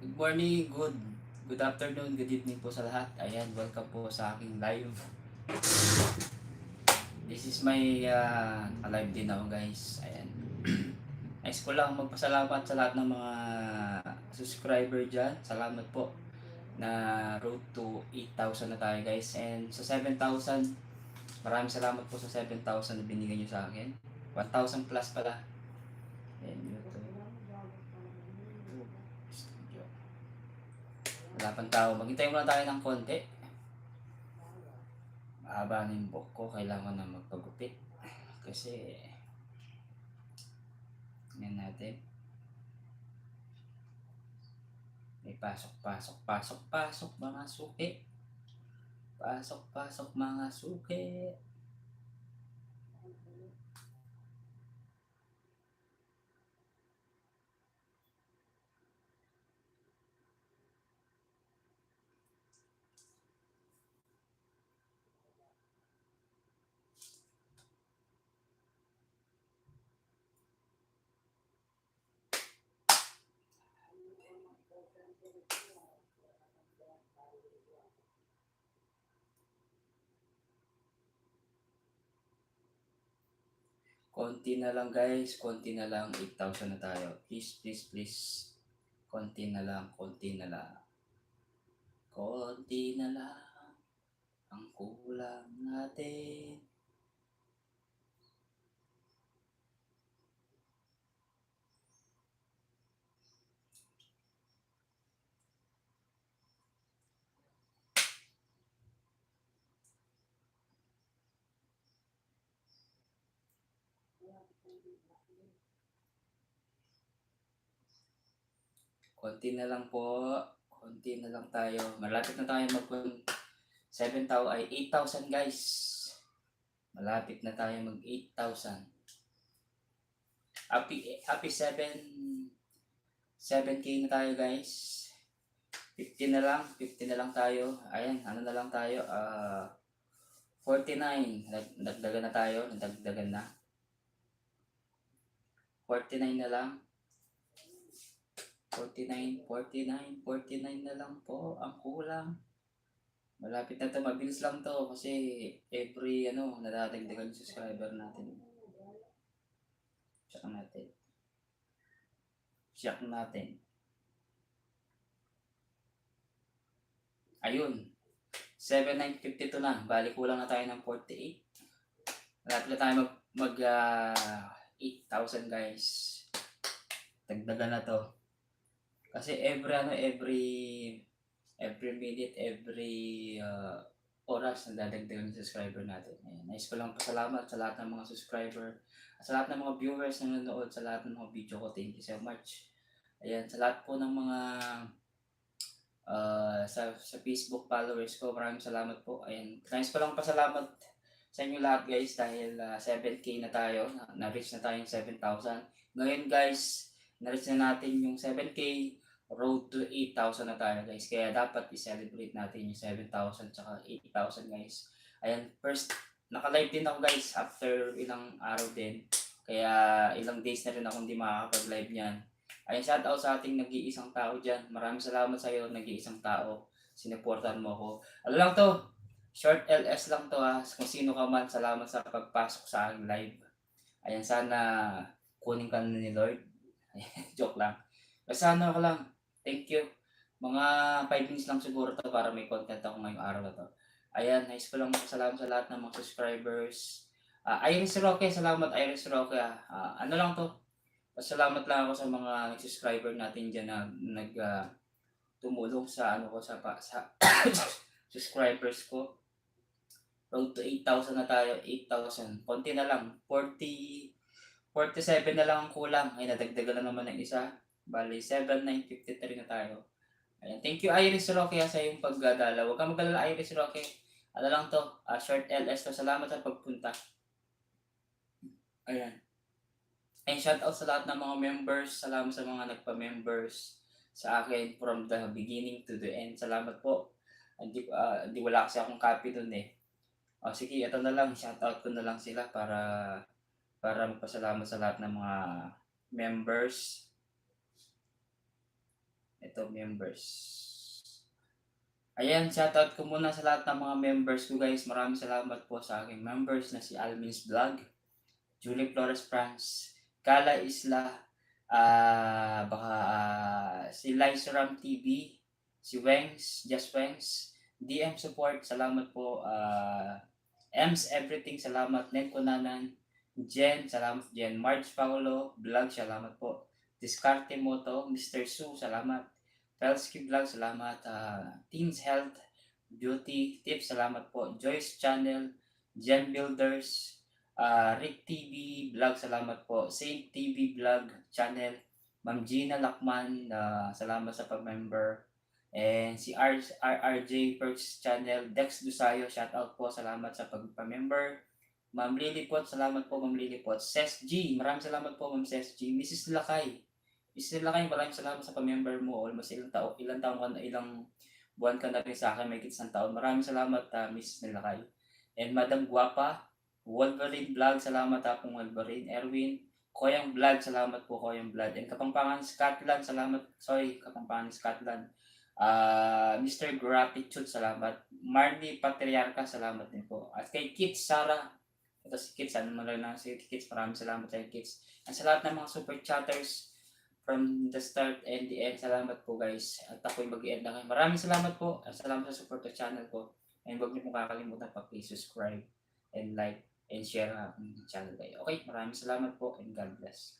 Good morning, good afternoon, good evening po sa lahat. Ayan, welcome po sa aking live. This is my live din ako guys. Ayan. Nice ko lang magpasalamat sa lahat ng mga subscriber dyan. Salamat po na road to 8,000 na tayo guys. And sa 7,000, maraming salamat po sa 7,000 na binigay nyo sa akin. 1,000 plus pala. Ayan, YouTube. Studio. Wala pang tao. Maghintay muna tayo ng konti. Mahaba na yung buhok ko, kailangan na magpagupit kasi yan natin may pasok mga suki, pasok mga suki. Konti na lang guys, konti na lang, 8,000 na tayo. Please, konti na lang, konti na lang, konti na lang ang kulang natin. Konti na lang po, konti na lang tayo. Malapit na tayo mag 7,000 ay 8,000 guys. Malapit na tayo mag 8,000. Happy 7K na tayo guys. 50 na lang, 50 na lang tayo. Ayan, ano na lang tayo, 49. Nagdagan na tayo, nagdagan na. 49 na lang. 49 na lang po ang kulang. Malapit na to, mabilis lang to kasi every nadadagdagan yung subscriber natin. Check natin. Ayun. 7,952 na. Bali kulang na tayo ng 48. Malapit na tayo mag 8,000 guys. Dagdagan na to. Kasi every minute, every oras na dadagdagan yung subscriber natin. Ayan. Nice ko lang pasalamat sa lahat ng mga subscriber, sa lahat ng mga viewers na nanonood, sa lahat ng mga video ko. Thank you so much. Ayan, sa lahat po ng mga sa Facebook followers ko, maraming salamat po. Ayan, nice ko lang pasalamat sa inyo lahat guys dahil 7K na tayo, na-reach na tayo yung 7,000. Ngayon guys, na-reach na natin yung 7K, road to 8,000 na tayo guys. Kaya dapat i-celebrate natin yung 7,000 tsaka 8,000 guys. Ayan, first, naka-live din ako guys after ilang araw din. Kaya ilang days na rin ako hindi makakapag-live niyan. Ayan, shout out sa ating nag-iisang tao dyan. Maraming salamat sa iyo, nag-iisang tao. Sinuportahan mo ako. Ano lang to, short LS lang to ha. Kung sino ka man, salamat sa pagpasok sa aking live. Ayan, sana kunin ka na ni Lord. Joke lang. Basta ano ka lang, thank you. Mga 5 minutes lang siguro to para may content ako ngayong araw na to. Ayan, nice ko lang salamat sa lahat ng mga subscribers. Iris Roque, salamat Iris Roque. Ano lang to, pasalamat lang ako sa mga subscriber natin dyan na tumulong sa sa subscribers ko. Road to 8,000 na tayo, 8,000. Konti na lang, 47 na lang ang kulang. Ay, nadagdagan na naman ng isa. Bali, 7,953 na tayo. Ayan. Thank you Iris Roque sa iyong pagdala. Huwag kang mag-alala Iris Roque. Ano lang to, short LS to. Salamat sa pagpunta. Ayan. And shout out sa lahat ng mga members. Salamat sa mga nagpa-members sa akin from the beginning to the end. Salamat po. Hindi wala kasi akong copy dun eh. Sige, ito na lang. Shout out ko na lang sila para magpasalamat sa lahat ng mga members. Ito, members. Ayan, shoutout ko muna sa lahat ng mga members ko guys. Maraming salamat po sa aking members na si Almin's Vlog, Julie Flores France, Kala Isla, si Lyceram TV, si Wengs, Just Wengs, DM Support, salamat po, Ems Everything, salamat, Nen Kunanan, Jen, salamat Jen, Marge Paulo, Vlog, salamat po, Discarte Moto, Mr. Su, salamat, Pelski Vlog, salamat, Teens Health, Beauty Tips, salamat po, Joyce Channel, Gem Builders, Rick TV Vlog, salamat po, Saint TV Vlog Channel, Ma'am Gina Lakman, salamat sa pag-member, and si RRJ Perks Channel, Dex Dusayo, shoutout po, salamat sa pag-member, Ma'am Lilipot, salamat po Ma'am Lilipot, Ses G, maraming salamat po Ma'am Ses G, Mrs. Lakay, Mrs. Lakay, maraming salamat sa pag-member mo, almost ilang taon ka na, ilang buwan ka na rin sa akin, may isang taon, maraming salamat Mrs. Lakay, and Madam Guapa, Wolverine Vlog, salamat pong Wolverine, Erwin, Koyang Vlog, salamat po Koyang Vlog, and Kapampangan Scotland, salamat, Kapampangan Scotland, Mr. Gratitude, salamat, Marley Patriarca, salamat din po, at kay Kits Sara, ito si Kits, ano man lang si Kits, maraming salamat sa Kits, at sa lahat ng mga super chatters, from the start and the end, salamat po guys, at ako'y mag-end na kayo, maraming salamat po, at salamat sa support sa channel ko, and huwag niyo pong kakalimutan pag-subscribe, and like, and share ang channel kayo. Okay, maraming salamat po and God bless.